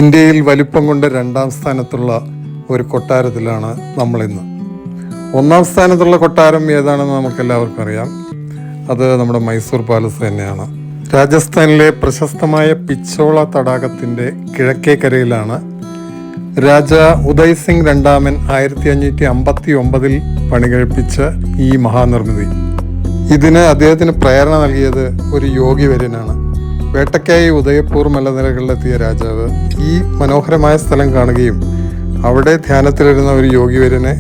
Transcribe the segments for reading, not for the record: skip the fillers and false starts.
ഇന്ത്യയിൽ വലിപ്പം കൊണ്ട് 2ാം സ്ഥാനത്തുള്ള ഒരു കൊട്ടാരത്തിലാണ് നമ്മളിന്ന്. 1ാം സ്ഥാനത്തുള്ള കൊട്ടാരം ഏതാണെന്ന് നമുക്കെല്ലാവർക്കും അറിയാം. അത് നമ്മുടെ മൈസൂർ പാലസ് തന്നെയാണ്. രാജസ്ഥാനിലെ പ്രശസ്തമായ പിച്ചോള തടാകത്തിൻ്റെ കിഴക്കേക്കരയിലാണ് രാജ ഉദയ് സിംഗ് രണ്ടാമൻ 1559 പണികഴിപ്പിച്ച ഈ മഹാനിർമ്മിതി. ഇതിന് അദ്ദേഹത്തിന് പ്രേരണ നൽകിയത് ഒരു യോഗിവര്യനാണ്. വേട്ടയ്ക്കായി ഉദയപൂർ മലനിരകളിലെത്തിയ രാജാവ് ഈ മനോഹരമായ സ്ഥലം കാണുകയും അവിടെ ധ്യാനത്തിലിരുന്ന ഒരു യോഗിവര്യനെ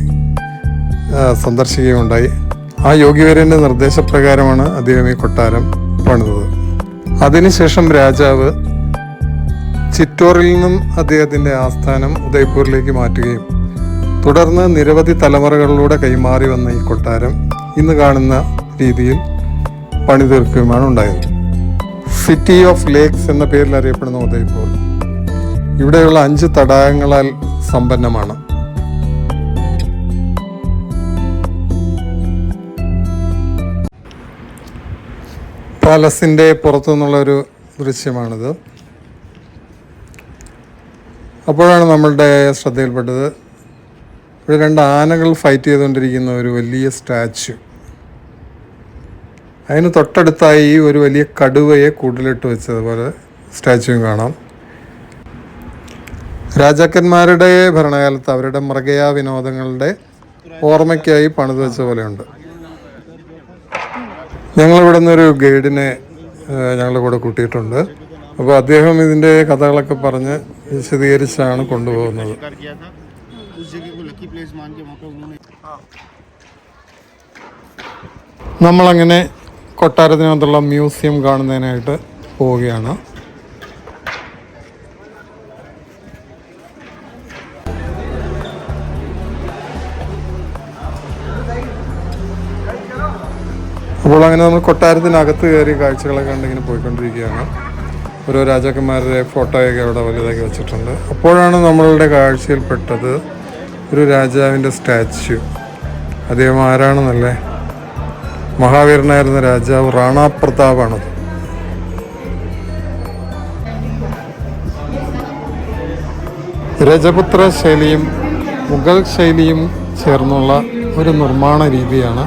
സന്ദർശിക്കുകയുണ്ടായി. ആ യോഗിവര്യൻ്റെ നിർദ്ദേശപ്രകാരമാണ് അദ്ദേഹം ഈ കൊട്ടാരം പണിതത്. അതിനുശേഷം രാജാവ് ചിറ്റോറിൽ നിന്നും അദ്ദേഹത്തിൻ്റെ ആസ്ഥാനം ഉദയ്പൂരിലേക്ക് മാറ്റുകയും തുടർന്ന് നിരവധി തലമുറകളിലൂടെ കൈമാറി വന്ന ഈ കൊട്ടാരം ഇന്ന് കാണുന്ന രീതിയിൽ പണിതീർക്കുകയുമാണ് ഉണ്ടായത്. സിറ്റി ഓഫ് ലേക്സ് എന്ന പേരിൽ അറിയപ്പെടുന്ന ഉദയ്പൂർ ഇവിടെയുള്ള 5 തടാകങ്ങളാൽ സമ്പന്നമാണ്. പാലസിൻ്റെ പുറത്തു നിന്നുള്ളൊരു ദൃശ്യമാണിത്. അപ്പോഴാണ് നമ്മളുടെ ശ്രദ്ധയിൽപ്പെട്ടത് ഇവിടെ 2 ആനകൾ ഫൈറ്റ് ചെയ്തുകൊണ്ടിരിക്കുന്ന ഒരു വലിയ സ്റ്റാച്യു. അതിന് തൊട്ടടുത്തായി ഒരു വലിയ കടുവയെ കൂട്ടിലിട്ട് വെച്ചതുപോലെ സ്റ്റാച്യുവും കാണാം. രാജാക്കന്മാരുടെ ഭരണകാലത്ത് അവരുടെ മൃഗയ വിനോദങ്ങളുടെ ഓർമ്മയ്ക്കായി പണിത് വെച്ച പോലെയുണ്ട്. ഞങ്ങളിവിടെ നിന്നൊരു ഗൈഡിനെ ഞങ്ങളുടെ കൂടെ കൂട്ടിയിട്ടുണ്ട്. അപ്പോൾ അദ്ദേഹം ഇതിൻ്റെ കഥകളൊക്കെ പറഞ്ഞ് വിശദീകരിച്ചാണ് കൊണ്ടുപോകുന്നത്. നമ്മളങ്ങനെ കൊട്ടാരത്തിനകത്തുള്ള മ്യൂസിയം കാണുന്നതിനായിട്ട് പോവുകയാണ്. അപ്പോൾ അങ്ങനെ നമ്മൾ കൊട്ടാരത്തിനകത്ത് കയറി കാഴ്ചകളൊക്കെ കണ്ടിങ്ങനെ പോയിക്കൊണ്ടിരിക്കുകയാണ്. ഓരോ രാജാക്കന്മാരുടെ ഫോട്ടോയൊക്കെ അവിടെ വലുതാക്കി വെച്ചിട്ടുണ്ട്. അപ്പോഴാണ് നമ്മളുടെ കാഴ്ചയിൽപ്പെട്ടത് ഒരു രാജാവിൻ്റെ സ്റ്റാച്യു. അദ്ദേഹം ആരാണെന്നല്ലേ? മഹാവീരനായിരുന്ന രാജാവ് റാണാ പ്രതാപാണത്. രജപുത്ര ശൈലിയും മുഗൾ ശൈലിയും ചേർന്നുള്ള ഒരു നിർമ്മാണ രീതിയാണ്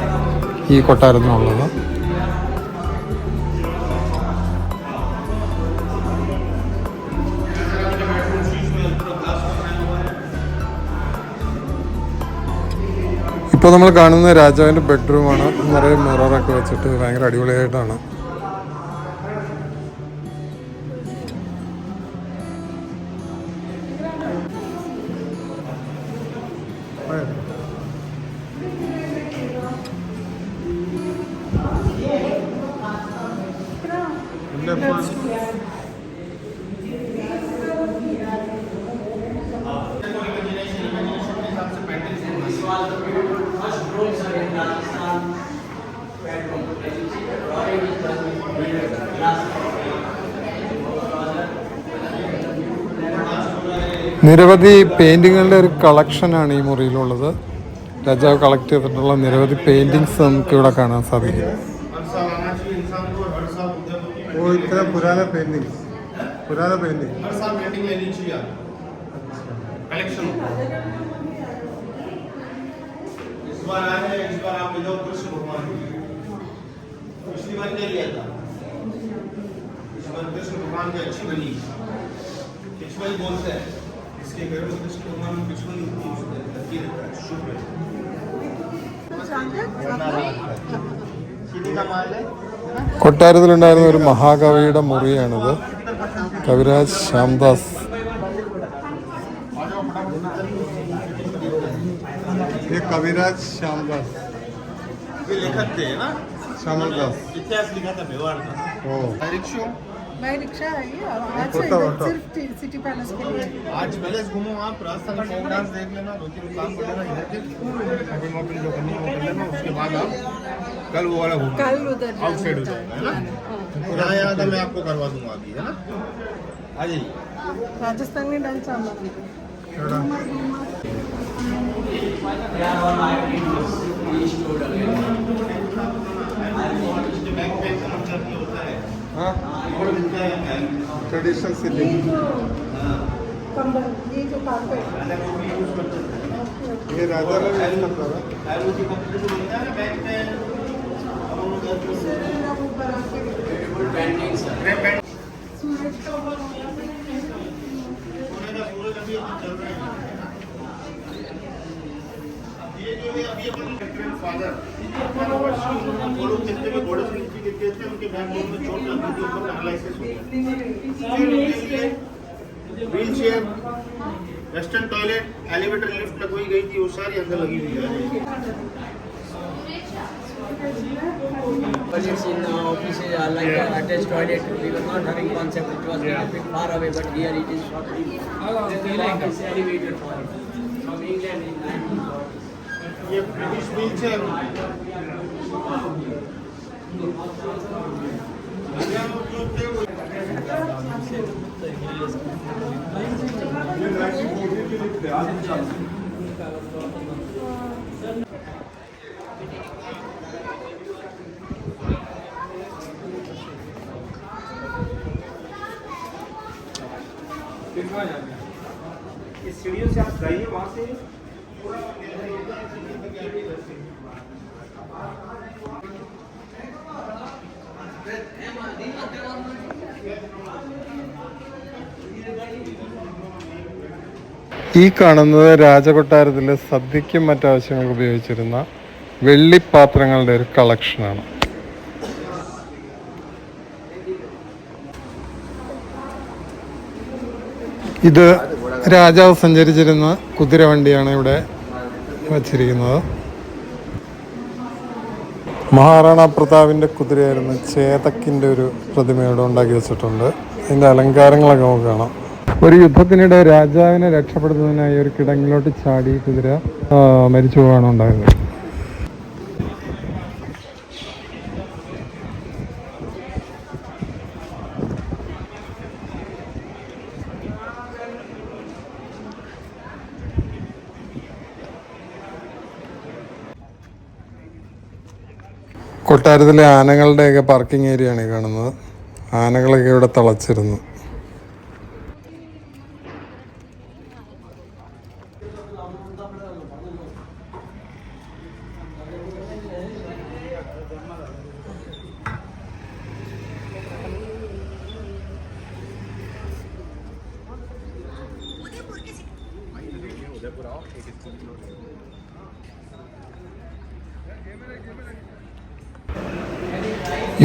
ഈ കൊട്ടാരത്തിനുള്ളത്. ഇപ്പോൾ നമ്മൾ കാണുന്ന രാജാവിൻ്റെ ബെഡ്റൂമാണ്. നിറയെ മിററൊക്കെ വെച്ചിട്ട് ഭയങ്കര അടിപൊളിയായിട്ടാണ്. നിരവധി പെയിൻറ്റിങ്ങുകളുടെ ഒരു കളക്ഷനാണ് ഈ മുറിയിലുള്ളത്. രാജാവ് കളക്ട് ചെയ്തിട്ടുള്ള നിരവധി പെയിൻറ്റിങ്സ് നമുക്ക് ഇവിടെ കാണാൻ സാധിക്കും. കൊട്ടാരത്തിലുണ്ടായിരുന്ന ഒരു മഹാകവിയുടെ മുറിയാണിത്. കവിരാജ് ശ്യാംദാസ്. कविराज श्यामदास लेखक थे ना, श्यामदास इतिहास लिखा था मेवाड़ का. भाई रिक्शा है ये आज से सिर्फ सिटी पैलेस के लिए. आज पैलेस घूमो आप, राजस्थान फोक डांस देख लेना, 2-3 काम कर लेना इधर के शॉपिंग वॉपिंग जो करनी वो कर लेना. उसके बाद आप कल वो वाला घूमो, कल उधर आउटसाइड हो जाएगा है ना. यहाँ का मैं आपको करवा दूंगा अभी, है ना. आ जाइए. राजस्थान में डांस आना ट्रेडिशनल सिटी. कंबल ये जो कारपेट ये राजा लोग यूज करता था। Wheel chair, western toilet, elevator lift लगवाई गई थी, वो सारी अंदर लगी हुई है। Toilets in offices are like attached toilet. We were not having concept. It was a bit far away, but here it is short. It's elevated for it. From England in 1940. ये ब्रिटिश व्हील चेयर इस सीढ़ियों से आप जाइए वहाँ से ഈ കാണുന്നത് രാജകൊട്ടാരത്തിലെ സദ്യയ്ക്കും മറ്റാവശ്യങ്ങൾക്ക് ഉപയോഗിച്ചിരുന്ന വെള്ളിപ്പാത്രങ്ങളുടെ ഒരു കളക്ഷനാണ്. ഇത് രാജാവ് സഞ്ചരിച്ചിരുന്ന കുതിരവണ്ടിയാണ് ഇവിടെ വച്ചിരിക്കുന്നത്. മഹാറാണ പ്രതാപിൻ്റെ കുതിരയായിരുന്ന ചേതക്കിൻ്റെ ഒരു പ്രതിമ ഇവിടെ ഉണ്ടാക്കി വെച്ചിട്ടുണ്ട്. അതിൻ്റെ അലങ്കാരങ്ങളൊക്കെ നമുക്ക് കാണാം. ഒരു യുദ്ധത്തിനിടെ രാജാവിനെ രക്ഷപ്പെടുത്തുന്നതിനായി ഒരു കിടങ്ങിലോട്ട് ചാടി കുതിര മരിച്ചു പോവുകയാണ് ഉണ്ടായത്. കൊട്ടാരത്തിലെ ആനകളുടെയൊക്കെ പാർക്കിംഗ് ഏരിയയാണ് ഈ കാണുന്നത്. ആനകളൊക്കെ ഇവിടെ തളച്ചിരുന്നു.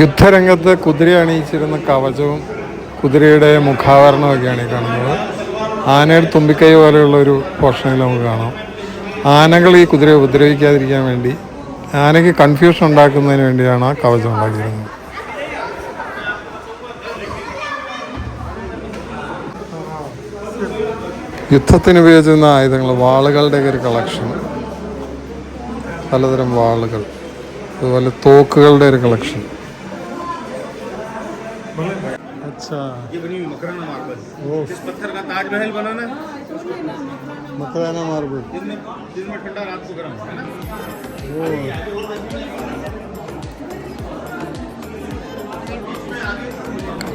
യുദ്ധരംഗത്ത് കുതിര അണിയിച്ചിരുന്ന കവചവും കുതിരയുടെ മുഖാവരണമൊക്കെയാണ് ഈ കാണുന്നത്. ആനയുടെ തുമ്പിക്കൈ പോലെയുള്ള ഒരു പോർഷനിൽ നമുക്ക് കാണാം. ആനകൾ ഈ കുതിരയെ ഉപദ്രവിക്കാതിരിക്കാൻ വേണ്ടി, ആനയ്ക്ക് കൺഫ്യൂഷൻ ഉണ്ടാക്കുന്നതിന് വേണ്ടിയാണ് ആ കവചം ഉണ്ടാക്കിയിരുന്നത്. യുദ്ധത്തിന് ഉപയോഗിച്ചിരുന്ന ആയുധങ്ങൾ, വാളുകളുടെയൊക്കെ ഒരു കളക്ഷൻ, പലതരം വാളുകൾ, അതുപോലെ തോക്കുകളുടെ ഒരു കളക്ഷൻ. ये बनी हुई मकराना मार्बल, जिस पत्थर का ताजमहल बना ना, മക്കറാന മാർബിൾ. दिन में ठंडा, रात को गर्म, है ना?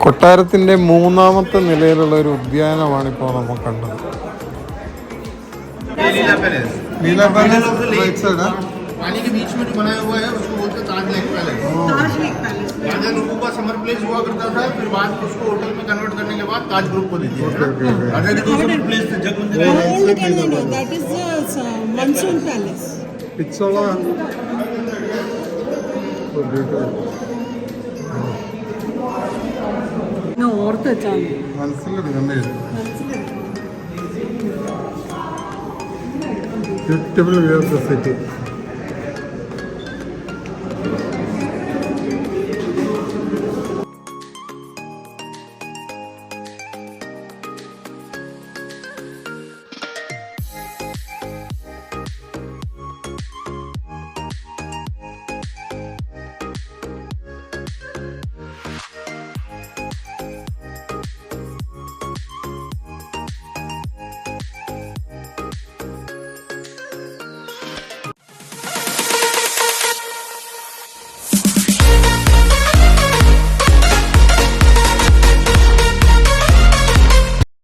കൊട്ടാരത്തിന്റെ മൂന്നാമത്തെ നിലയിലുള്ള ഒരു ഉദ്യാനമാണ് ഇപ്പോൾ നമ്മൾ കണ്ടത്. लीला पैलेस, लीला पैलेस राइट साइड है, पानी के बीच में जो बनाया हुआ है उसको बोलते हैं ताज लेक पैलेस। ताज लेक पैलेस राजा लोगों का समर प्लेस हुआ करता था, फिर बाद में उसको होटल में कन्वर्ट करने के बाद ताज ग्रुप को दे दिया। राजा के दो समर प्लेस थे, जग मंदिर है, old Canada, that is the monsoon palace. Pichola ഓർത്ത് വെച്ചാൽ മനസ്സിലെടുക്കണ്ടേ. Beautiful view of the city.